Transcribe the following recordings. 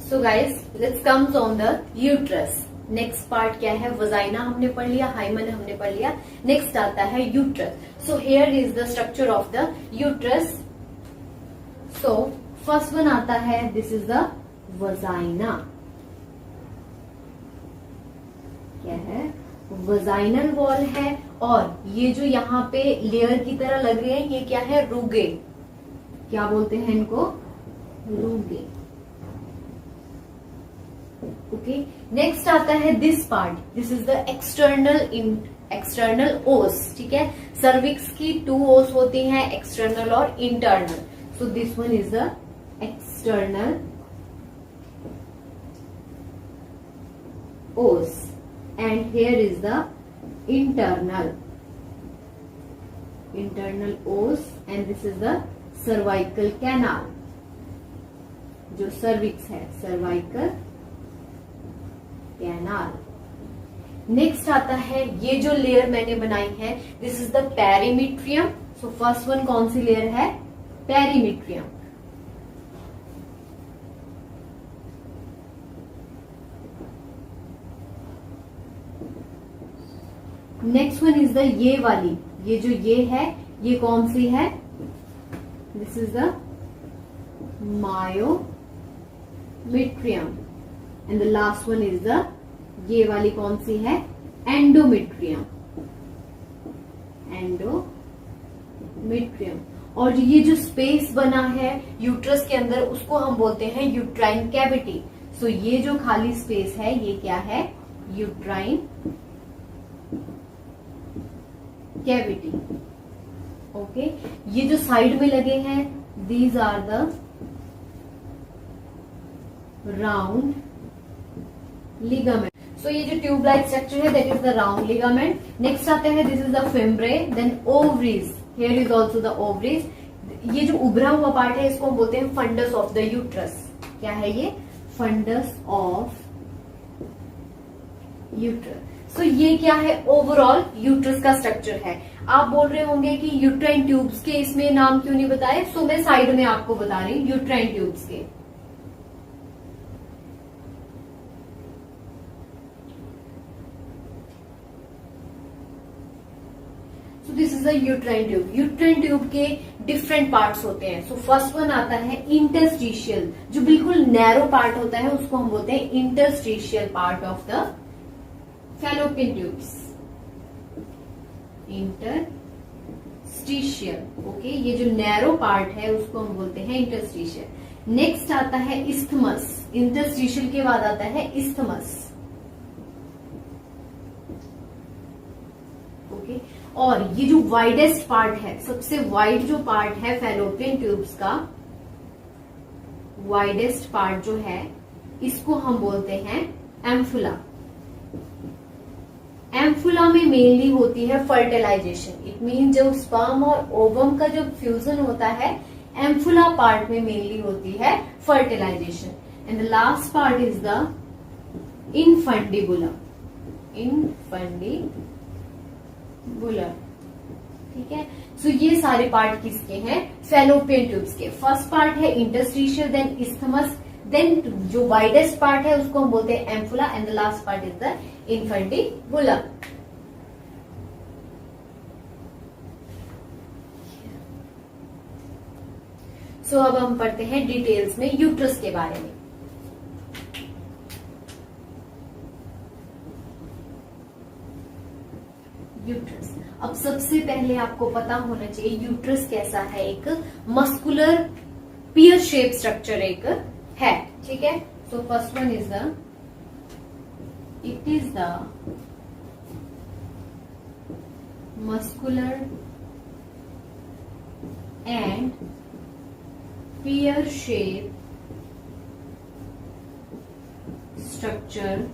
So guys let's comes on the uterus. Next part क्या है? Vagina हमने पढ़ लिया, हाइमन हमने पढ़ लिया, नेक्स्ट आता है uterus. So here is the structure of the uterus. So first one आता है, दिस इज द वजाइना। क्या है? वजाइनल वॉल है, और ये जो यहाँ पे लेयर की तरह लग रहे हैं, ये क्या है? रूगे। क्या बोलते हैं इनको? रूगे। ओके, नेक्स्ट आता है this part, this is the external ओस। ठीक है, सर्विक्स की 2 ओस होती हैं, एक्सटर्नल और internal. So this one is the external ओस and here is the internal os and this is the cervical canal, जो सर्विक्स है, cervical canal। नेक्स्ट आता है, ये जो लेयर मैंने बनाई है, this is the perimetrium. So first one कौन सी लेयर है? पेरीमीट्रियम। नेक्स्ट वन इज द ये वाली, ये जो ये है, ये कौन सी है? This is the myometrium and the last one is the, ये वाली कौन सी है? एंडोमेट्रियम। एंडोमेट्रियम। और ये जो स्पेस बना है यूट्रस के अंदर, उसको हम बोलते हैं यूट्राइन कैविटी। सो ये जो खाली स्पेस है, ये क्या है? Uterine cavity. ओके, ये जो साइड में लगे हैं, these are the round ligament. So ये जो ट्यूब लाइक स्ट्रक्चर है, that is the round ligament. Next आता है, this is the fimbriae, then ovaries. Here is also the ovaries. ये जो उभरा हुआ पार्ट है, इसको हम बोलते हैं फंडस ऑफ द यूट्रस। क्या है ये? Fundus of uterus. तो ये क्या है? ओवरऑल यूट्रस का स्ट्रक्चर है। आप बोल रहे होंगे कि यूट्राइन ट्यूब्स के इसमें नाम क्यों नहीं बताए? सो मैं साइड में आपको बता रही हूं यूट्राइन ट्यूब्स के। So this is the uterine tube. Uterine tube के डिफरेंट पार्ट्स होते हैं। सो फर्स्ट वन आता है इंटरस्टिशियल, जो बिल्कुल नैरो पार्ट होता है, उसको हम बोलते हैं interstitial part of the fallopian tubes. Interstitial. Okay, ये जो नैरो पार्ट है, उसको हम बोलते हैं इंटरस्टिशियल। नेक्स्ट आता है इस्थमस। इंटरस्टिशियल के बाद आता है इस्थमस। ओके, और ये जो वाइडेस्ट पार्ट है, सबसे वाइड जो पार्ट है फैलोपियन ट्यूब्स का, वाइडेस्ट पार्ट जो है, इसको हम बोलते हैं एम्फुला। एम्फुला में मेनली होती है फर्टिलाइजेशन। इट मीन जब स्पर्म और ओवम का जब फ्यूजन होता है, एम्फुला पार्ट में मेनली होती है fertilisation. And the last part is the infundibulum. Infundibulum. ठीक है, सो ये सारे पार्ट किसके हैं? फैलोपियन ट्यूब्स के। फर्स्ट पार्ट है इंटरस्टिशियल, देन इस्थमस, देन जो वाइडेस्ट पार्ट है उसको हम बोलते हैं ampulla, and the last part is the infundibulum. So अब हम पढ़ते हैं डिटेल्स में यूट्रस के बारे में। यूट्रस, अब सबसे पहले आपको पता होना चाहिए यूट्रस कैसा है। एक मस्कुलर पियर शेप स्ट्रक्चर एक है। ठीक है, सो first one is the, it is the muscular and peer shape structure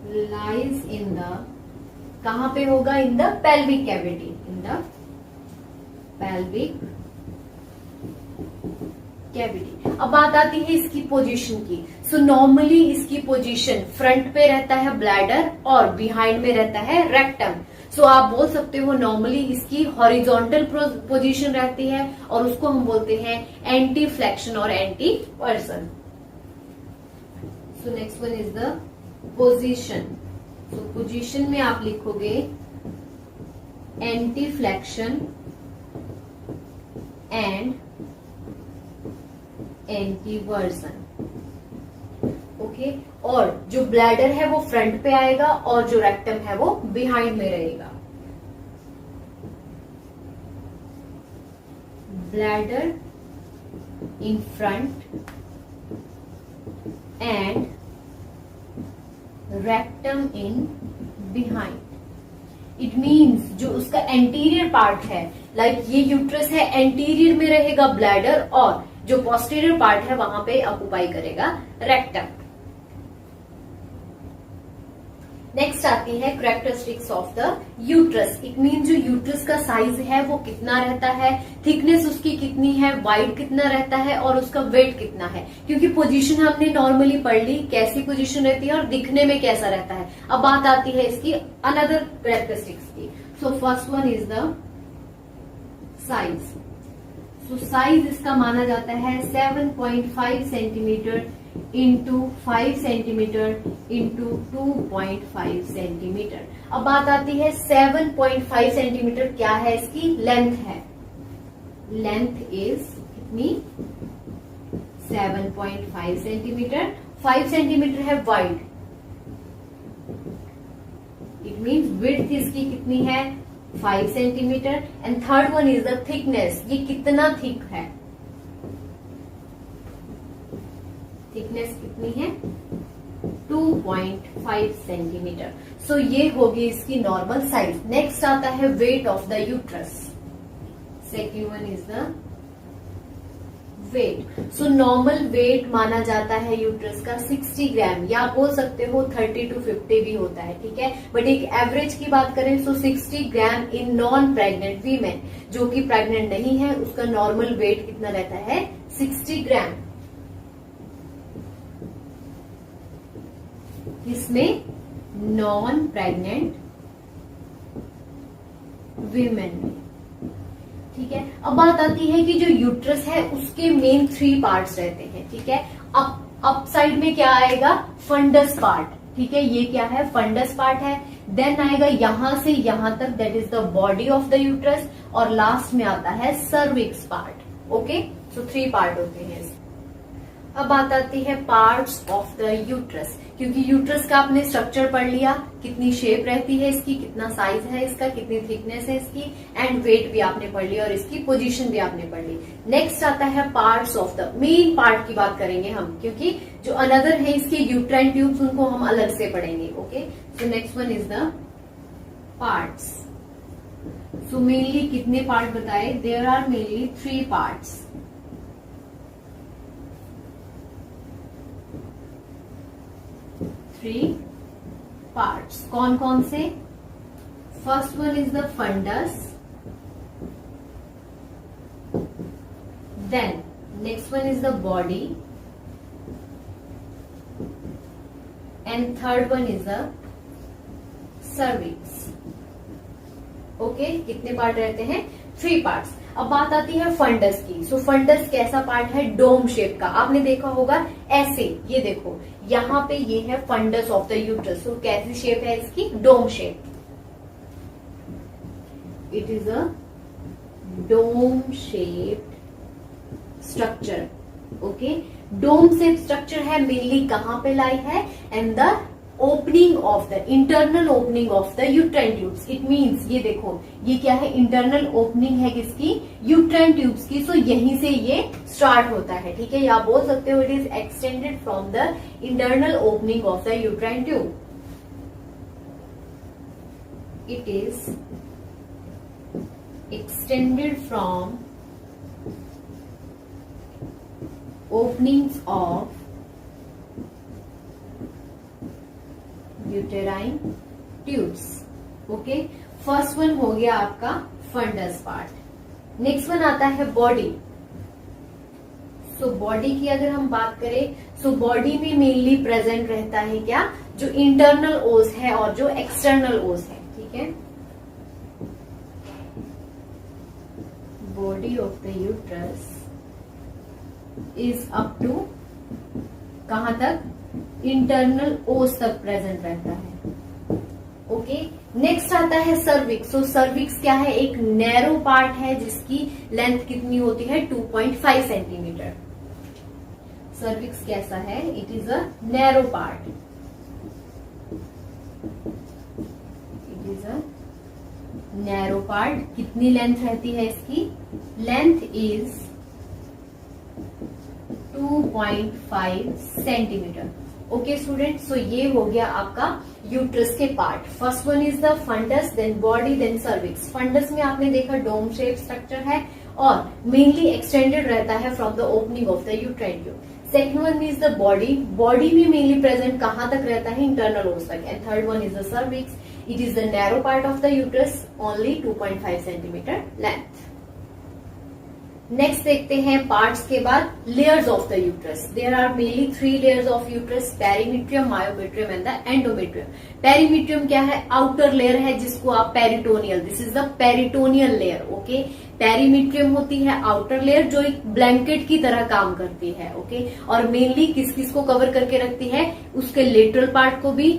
lies in the, कहां पे होगा? In the pelvic cavity. In the pelvic cavity. अब बात आती है इसकी पोजीशन की। सो नॉर्मली इसकी पोजीशन फ्रंट पे रहता है ब्लैडर और बिहाइंड में रहता है रेक्टम। सो आप बोल सकते हो नॉर्मली इसकी हॉरिजॉन्टल पोजीशन रहती है और उसको हम बोलते हैं एंटी फ्लेक्शन और anteversion. So next one is the position. So position में आप लिखोगे anteflexion and anteversion. Okay, और जो ब्लैडर है वो फ्रंट पे आएगा और जो रेक्टम है वो बिहाइंड में रहेगा। Bladder in front end rectum in behind. It means जो उसका एंटीरियर पार्ट है, लाइक ये यूट्रस है, एंटीरियर में रहेगा ब्लैडर और जो पोस्टीरियर पार्ट है वहां पे ऑक्युपाई करेगा रेक्टम। नेक्स्ट आती है characteristics of the uterus. It mean जो यूट्रस का साइज है वो कितना रहता है, थिकनेस उसकी कितनी है, वाइड कितना रहता है और उसका वेट कितना है। क्योंकि पोजीशन हमने नॉर्मली पढ़ ली कैसी पोजीशन रहती है और दिखने में कैसा रहता है। अब बात आती है इसकी अनदर कैरेक्टरिस्टिक्स की। सो first one is the size. So size इसका माना जाता है 7.5 centimetre into 5 centimetre into 2.5 centimetre. अब बात आती है 7.5 सेंटीमीटर क्या है, इसकी लेंथ है। लेंथ इज कितनी, 7.5 सेंटीमीटर। 5 सेंटीमीटर है वाइड, इट मीन्स विड्थ इसकी कितनी है, 5 centimetre. And third one is the thickness, ये कितना थिक है, थिकनेस कितनी है, 2.5 सेंटीमीटर। सो ये होगी इसकी नॉर्मल साइज। नेक्स्ट आता है weight of the uterus. Second one is the weight. So normal weight माना जाता है यूट्रस का 60 ग्राम, या आप बोल सकते हो 30 to 50 भी होता है, ठीक है। बट एक एवरेज की बात करें तो 60 ग्राम इन नॉन प्रेग्नेंट वीमेन। जो कि प्रेग्नेंट नहीं है उसका नॉर्मल वेट कितना रहता है, 60 ग्राम। इसमें नॉन प्रेग्नेंट वीमेन में, ठीक है। अब बात आती है कि जो यूट्रस है उसके मेन 3 पार्ट्स रहते हैं, ठीक है। अप साइड में क्या आएगा, फंडस पार्ट, ठीक है, ये क्या है, फंडस पार्ट है। देन आएगा यहां से यहां तक, that is the body of the uterus. और लास्ट में आता है सर्विक्स पार्ट। ओके, सो 3 पार्ट होते हैं। अब बात आती है पार्ट्स ऑफ द यूट्रस। क्योंकि यूट्रस का आपने स्ट्रक्चर पढ़ लिया, कितनी शेप रहती है इसकी, कितना साइज है इसका, कितनी थिकनेस है इसकी, एंड वेट भी आपने पढ़ लिया और इसकी पोजीशन भी आपने पढ़ ली। नेक्स्ट आता है parts of the, main part की बात करेंगे हम, क्योंकि जो अनदर है इसके यूट्राइन ट्यूब्स उनको हम अलग से पढ़ेंगे। Okay, so next one is the parts. So mainly कितने पार्ट बताए, there are mainly 3 parts. Parts कौन कौन से, first one is the fundus, then next one is the body and third one is the cervix. Okay, कितने part रहते हैं, 3 parts. अब बात आती है फंडस की। सो फंडस कैसा पार्ट है, डोम शेप का। आपने देखा होगा ऐसे, ये देखो यहाँ पे ये है fundus of the uterus. So कैसी शेप है इसकी, dome shape. It is a dome shaped structure. Okay, dome shape structure है, मेनली कहां पे लाई है, and the opening of the, internal opening of the uterine tubes. It means ये देखो, ये क्या है, इंटरनल ओपनिंग है किसकी, यूट्राइन ट्यूब्स की। सो यहीं से ये स्टार्ट होता है, ठीक है। या आप बोल सकते हो it is extended from the internal opening of the uterine tube. It is extended from openings of uterine tubes. Okay, first one हो गया आपका फंडस पार्ट। नेक्स्ट वन आता है बॉडी। सो बॉडी की अगर हम बात करें, सो बॉडी में मेनली प्रेजेंट रहता है क्या, जो इंटरनल ओस है और जो एक्सटर्नल ओस है, ठीक है। Body of the uterus is up to कहां तक, इंटरनल ओस तक प्रेजेंट रहता है। ओके, नेक्स्ट आता है सर्विक्स। सो सर्विक्स क्या है, एक नैरो पार्ट है जिसकी लेंथ कितनी होती है 2.5 सेंटीमीटर। सर्विक्स कैसा है, it is a narrow part, it is a narrow part. कितनी लेंथ रहती है इसकी, length is 2.5 centimetre. Okay student, so ये हो गया आपका यूट्रस के part. First one is the fundus, then body, then cervix. Fundus में आपने देखा डोम शेप स्ट्रक्चर है और मेनली एक्सटेंडेड रहता है from the opening of the uterine tube. Second one is the body, body में मेनली प्रेजेंट कहां तक रहता है, इंटरनल ओस तक। And third one is the cervix, it is the narrow part of the uterus, only 2.5 centimetre length. Next देखते हैं parts के बाद layers of the uterus. There are mainly 3 layers of uterus, perimetrium, myometrium and the endometrium. Perimetrium क्या है, outer layer है जिसको आप peritoneal, this is the peritoneal layer. Okay, पेरीमीट्रियम होती है आउटर लेयर जो एक ब्लैंकेट की तरह काम करती है। ओके, और मेनली किस किस को कवर करके रखती है, उसके लेटरल पार्ट को भी,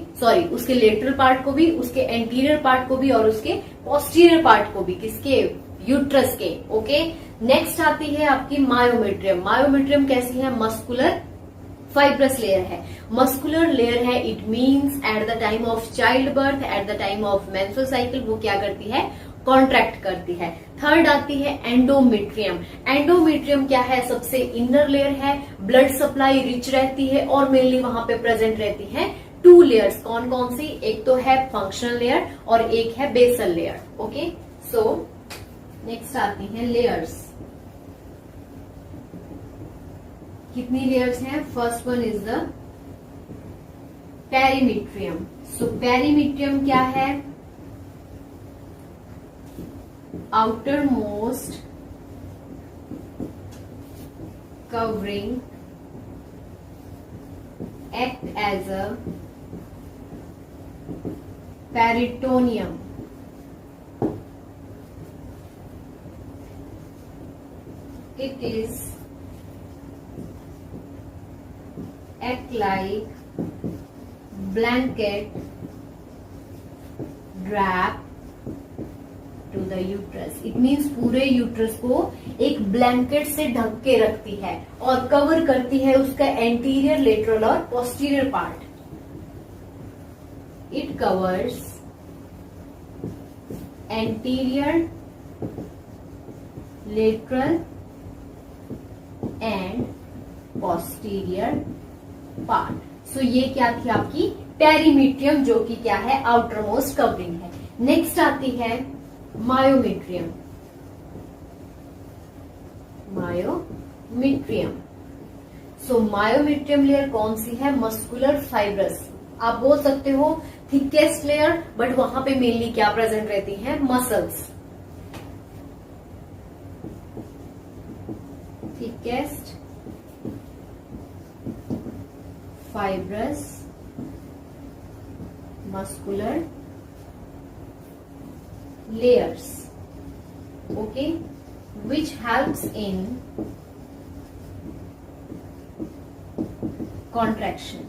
उसके लेटरल पार्ट को भी, उसके एंटीरियर पार्ट को भी और उसके पोस्टीरियर पार्ट को भी, किसके, यूट्रस के। ओके, नेक्स्ट आती है आपकी मायोमेट्रियम। मायोमेट्रियम कैसी है, मस्कुलर फाइब्रस लेयर है, मस्कुलर लेयर है। It means eight the time of child birth, eight the time of menstrual cycle वो क्या करती है, कॉन्ट्रैक्ट करती है। थर्ड आती है एंडोमेट्रियम। एंडोमेट्रियम क्या है, सबसे इनर लेयर है, ब्लड सप्लाई रिच रहती है और मेनली वहां पे प्रेजेंट रहती है 2 लेयर्स। कौन कौन सी, एक तो है फंक्शनल लेयर और एक है basal layer. Okay, so next आती है लेयर्स। कितनी लेयर्स हैं, first one is the perimetrium. So perimetrium क्या है, outermost covering act as a peritoneum. It is act like blanket wrap to the uterus. It means पूरे uterus को एक blanket से ढक के रखती है और कवर करती है उसका एंटीरियर, लेटरल और posterior part. It covers anterior, lateral and posterior part. So ये क्या थी आपकी पेरीमीट्रियम, जो कि क्या है, आउटर मोस्ट कवरिंग है। नेक्स्ट आती है myometrium. Myometrium, so myometrium layer कौन सी है, मस्कुलर फाइब्रस। आप बोल सकते हो थिकेस्ट लेयर, बट वहां पे मेनली क्या प्रेजेंट रहती है, muscles. thickest fibrous muscular layers, okay, which helps in contraction।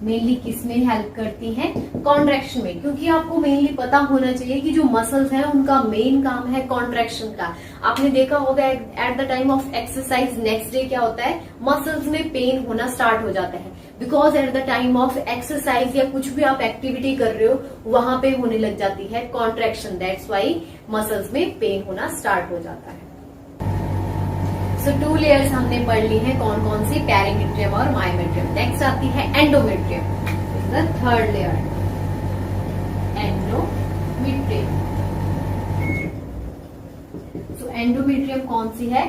Mainly किस में हेल्प करती हैं, कॉन्ट्रैक्शन में, क्योंकि आपको मेनली पता होना चाहिए कि जो मसल्स हैं उनका मेन काम है कॉन्ट्रैक्शन का। आपने देखा होगा eight the time of exercise next day क्या होता है, मसल्स में पेन होना स्टार्ट हो जाता है, because at the time of exercise या कुछ भी आप एक्टिविटी कर रहे हो वहां पे होने लग जाती है कॉन्ट्रैक्शन, दैट्स वाई मसल्स में पेन होना स्टार्ट हो जाता है। सो 2 लेयर्स हमने पढ़ ली हैं, कौन कौन सी, पेरीमीट्रियम और मायोमेट्रियम। नेक्स्ट आती है endometrium, the third layer, endometrium. So endometrium कौन सी है,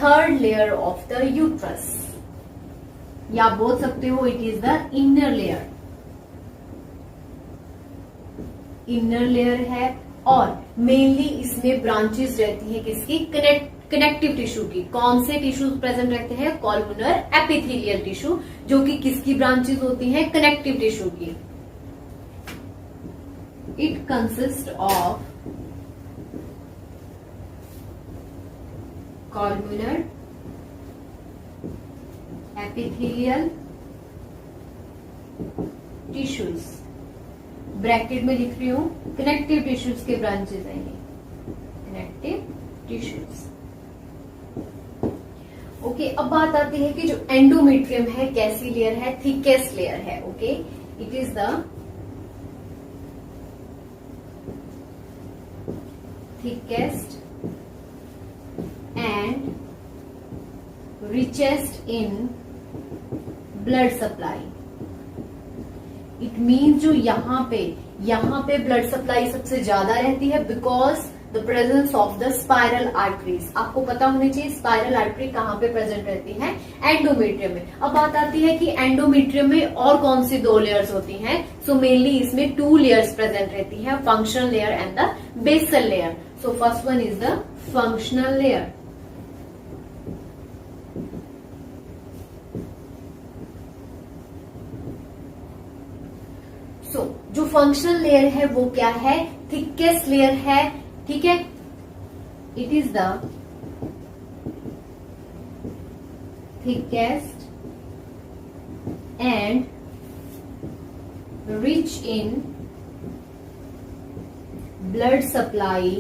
third layer of the uterus, या आप बोल सकते हो it is the inner layer. Inner layer है और मेनली इसमें ब्रांचेस रहती है किसकी, कनेक्टिव टिश्यू की। कौन से टिश्यूज प्रेजेंट रहते हैं, कॉलमुनर एपिथेलियल टिश्यू, जो कि किसकी ब्रांचेस होती हैं, कनेक्टिव टिश्यू की। It consist of columnar epithelial tissues, bracket में लिख रही हूं, कनेक्टिव टिश्यूज के ब्रांचेस हैं ये, कनेक्टिव टिश्यूज। ओके, अब बात आती है कि जो एंडोमेट्रियम है कैसी लेयर है, थिकेस्ट लेयर है। Okay, it is the thickest and richest in blood supply। It means जो यहाँ पे ब्लड सप्लाई सबसे ज्यादा रहती है because the presence of the spiral arteries. आपको पता होनी चाहिए स्पाइरल आर्टरी कहाँ पे प्रेजेंट रहती है, एंडोमेट्रियम में। अब बात आती है कि एंडोमेट्रियम में और कौन सी दो लेयर्स होती हैं। सो मेनली इसमें 2 लेयर्स प्रेजेंट रहती है, functional layer and the basal layer. So first one is the functional layer. जो फंक्शनल लेयर है वो क्या है, थिकेस्ट लेयर है। ठीक है, it is the thickest and rich in blood supply.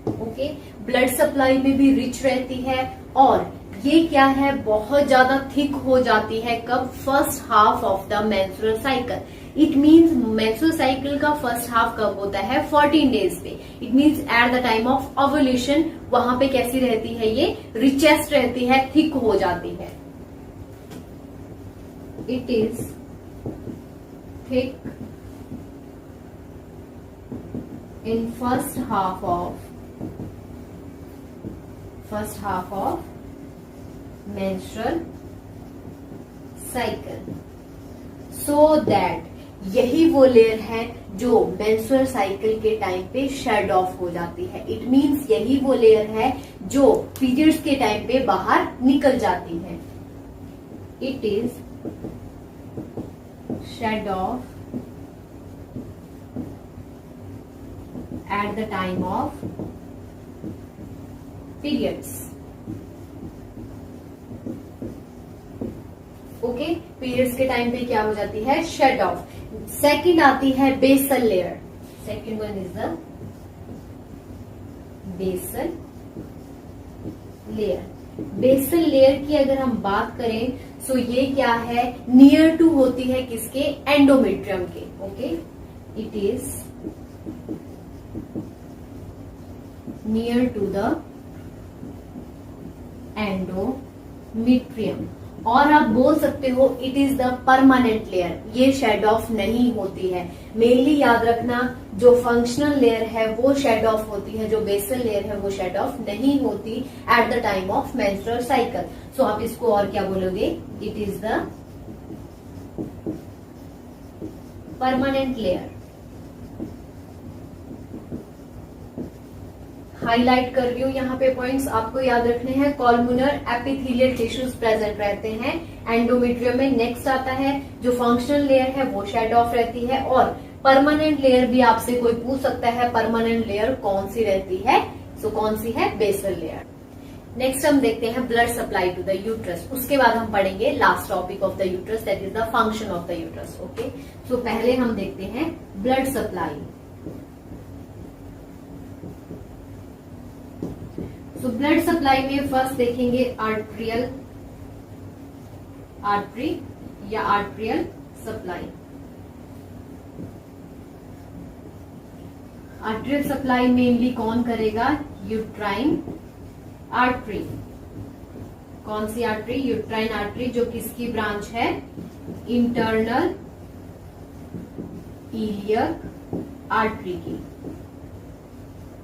Okay, blood supply में भी रिच रहती है और ये क्या है, बहुत ज्यादा थिक हो जाती है कब, first half of the menstrual cycle. It means menstrual cycle का फर्स्ट हाफ कब होता है, 14 डेज पे। It means eight the time of ovulation वहां पे कैसी रहती है, ये रिचेस्ट रहती है, थिक हो जाती है। It is thick in first half of menstrual cycle, so that यही वो लेयर है जो मेंस्ट्रुअल साइकिल के टाइम पे शेड ऑफ हो जाती है। इट मीन्स यही वो लेयर है जो पीरियड्स के टाइम पे बाहर निकल जाती है। It is shed off at the time of periods. Okay, periods के टाइम पे क्या हो जाती है, शेड ऑफ। सेकंड आती है basal layer. Second one is the basal layer. Basal layer की अगर हम बात करें तो ये क्या है, नियर टू होती है किसके, एंडोमेट्रियम के। Okay, it is near to the endometrium. और आप बोल सकते हो it is the permanent layer, ये शेड ऑफ नहीं होती है। मेनली याद रखना, जो फंक्शनल लेयर है वो शेड ऑफ होती है, जो बेसल लेयर है वो शेड ऑफ नहीं होती at the time of menstrual cycle. So आप इसको और क्या बोलोगे, it is the permanent layer. Highlight कर रही हूँ यहाँ पे पॉइंट्स आपको याद रखने हैं। कॉलमुनर एपिथेलियल टिश्यूज प्रेजेंट रहते हैं एंडोमेट्रियम में। नेक्स्ट आता है जो फंक्शनल लेयर है वो शेड ऑफ रहती है, और परमानेंट लेयर भी आपसे कोई पूछ सकता है परमानेंट लेयर कौन सी रहती है। सो कौन सी है, बेसल लेयर। नेक्स्ट हम देखते हैं blood supply to the uterus. उसके बाद हम पढ़ेंगे last topic of the uterus, that is the function of the uterus. Okay, so पहले हम देखते हैं blood supply. So blood supply में फर्स्ट देखेंगे आर्टरी या arterial supply. Arterial supply mainly कौन करेगा, यूट्राइन आर्टरी। कौन सी आर्टरी, यूट्राइन आर्टरी, जो किसकी ब्रांच है, इंटरनल इलियक आर्टरी की।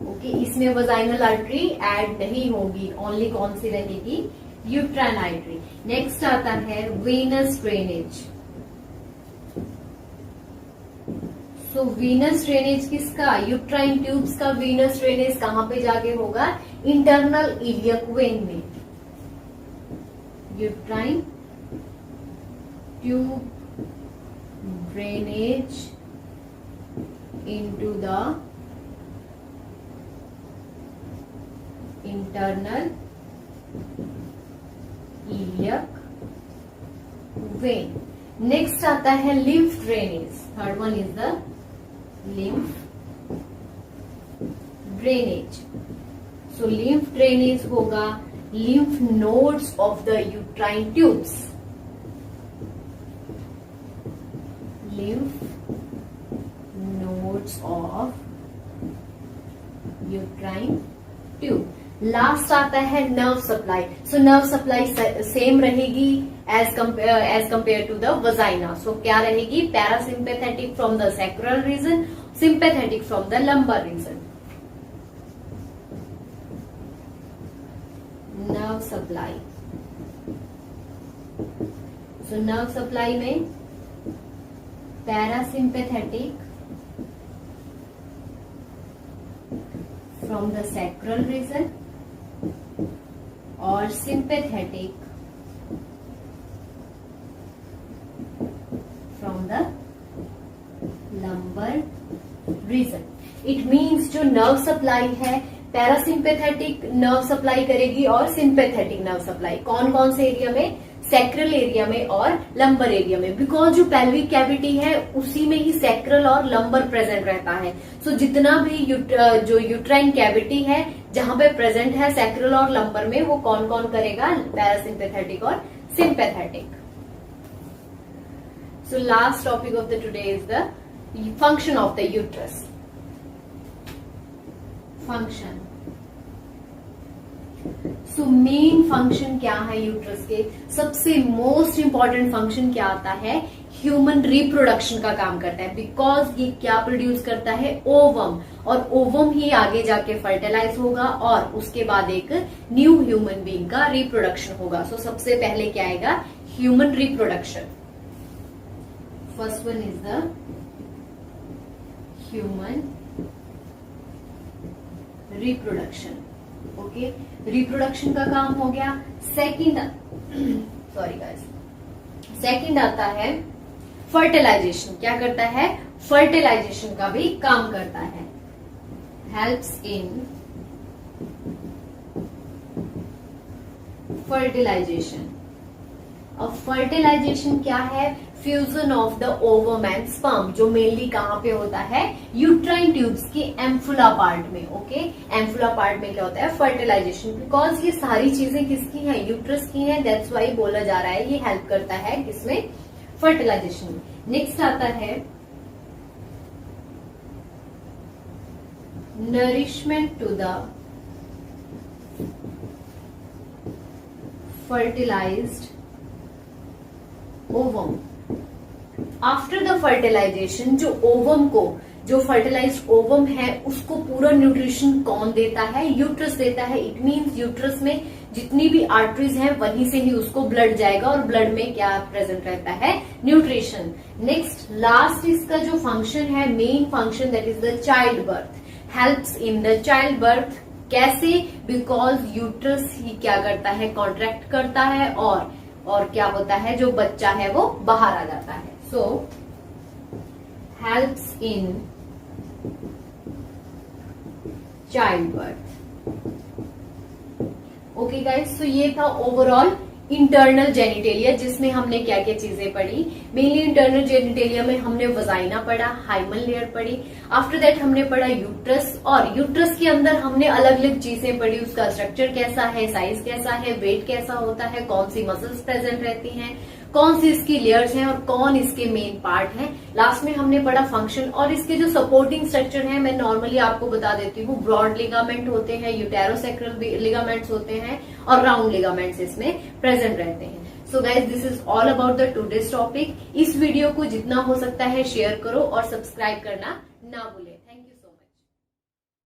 ओके, इसमें वजाइनल आर्टरी ऐड नहीं होगी, ओनली कौन सी रहेगी, यूट्राइन आर्टरी। नेक्स्ट आता है वेनस ड्रेनेज। सो वीनस ड्रेनेज किसका, यूट्राइन ट्यूब्स का वीनस ड्रेनेज कहां पे जाके होगा, इंटरनल इलियक वेन में। Uterine tube drainage internal iliac when. Next आता है lymph drainage, third one is the lymph drainage. So lymph drainage होगा lymph nodes of the uterine tubes, lymph nodes of uterine tube। Last आता है nerve supply. So nerve supply same रहेगी as compare to the vagina. So क्या रहेगी, parasympathetic from the sacral region, sympathetic from the lumbar region. Nerve supply, so nerve supply में parasympathetic from the sacral region और sympathetic from the lumbar region. It means जो nerve supply है parasympathetic nerve supply करेगी और sympathetic nerve supply कौन कौन से area में, सैक्रल एरिया में और लंबर एरिया में। बिकॉज जो पेल्विक कैविटी है उसी में ही सैक्रल और लंबर प्रेजेंट रहता है। सो जितना भी जो यूट्राइन कैविटी है जहां पे प्रेजेंट है सैक्रल और लंबर में, वो कौन कौन करेगा, पैरासिम्पैथेटिक और sympathetic. So last topic of the today is the function of the uterus. Function, so main function क्या है यूट्रस के, सबसे मोस्ट इंपॉर्टेंट फंक्शन क्या आता है, ह्यूमन रिप्रोडक्शन का काम करता है। बिकॉज ये क्या प्रोड्यूस करता है, ओवम, और ओवम ही आगे जाके फर्टिलाइज होगा और उसके बाद एक न्यू ह्यूमन बीइंग का रिप्रोडक्शन होगा। सो सबसे पहले क्या आएगा, human reproduction. First one is the human reproduction. Okay, reproduction का काम हो गया। सेकंड, सॉरी गाइस, सेकंड आता है फर्टिलाइजेशन। क्या करता है, फर्टिलाइजेशन का भी काम करता है। Helps in fertilisation. अब फर्टिलाइजेशन क्या है, fusion of the ovum and sperm, जो मेनली कहां पे होता है, यूट्राइन ट्यूब्स की एम्फुला पार्ट में। ओके, एम्फुला पार्ट में क्या होता है, फर्टिलाइजेशन। बिकॉज ये सारी चीजें किसकी हैं, यूट्रस की हैं, दैट्स वाई बोला जा रहा है ये हेल्प करता है किसमें, फर्टिलाइजेशन में। नेक्स्ट आता है nourishment to the fertilised ovum. After the fertilisation जो ओवम को, जो फर्टिलाइज्ड ओवम है उसको पूरा न्यूट्रिशन कौन देता है, यूट्रस देता है। इट मीन्स यूट्रस में जितनी भी आर्टरीज हैं वहीं से ही उसको ब्लड जाएगा और ब्लड में क्या प्रेजेंट रहता है, न्यूट्रिशन। नेक्स्ट लास्ट इसका जो फंक्शन है, main function, that is the child birth. Helps in the child birth. कैसे, बिकॉज यूट्रस ही क्या करता है, कॉन्ट्रैक्ट करता है और क्या होता है, जो बच्चा है वो बाहर आ जाता है। So helps in child birth. Okay guys, so ये था ओवरऑल इंटरनल जेनिटेलिया, जिसमें हमने क्या क्या चीजें पढ़ी। मेनली इंटरनल जेनिटेलिया में हमने वजाइना पढ़ा, हाइमन लेयर पढ़ी, आफ्टर दैट हमने पढ़ा यूट्रस, और यूट्रस के अंदर हमने अलग अलग चीजें पढ़ी, उसका स्ट्रक्चर कैसा है, साइज कैसा है, वेट कैसा होता है, कौन सी मसल्स प्रेजेंट रहती हैं, कौन सी इसकी लेयर्स हैं और कौन इसके मेन पार्ट हैं। लास्ट में हमने पढ़ा फंक्शन, और इसके जो सपोर्टिंग स्ट्रक्चर है मैं नॉर्मली आपको बता देती हूँ। ब्रॉड लिगामेंट होते हैं, यूटेरोसेक्रल लिगामेंट्स होते हैं और राउंड लिगामेंट्स इसमें प्रेजेंट रहते हैं। So guys, this is all about the today's topic. इस वीडियो को जितना हो सकता है शेयर करो और सब्सक्राइब करना ना भूलें।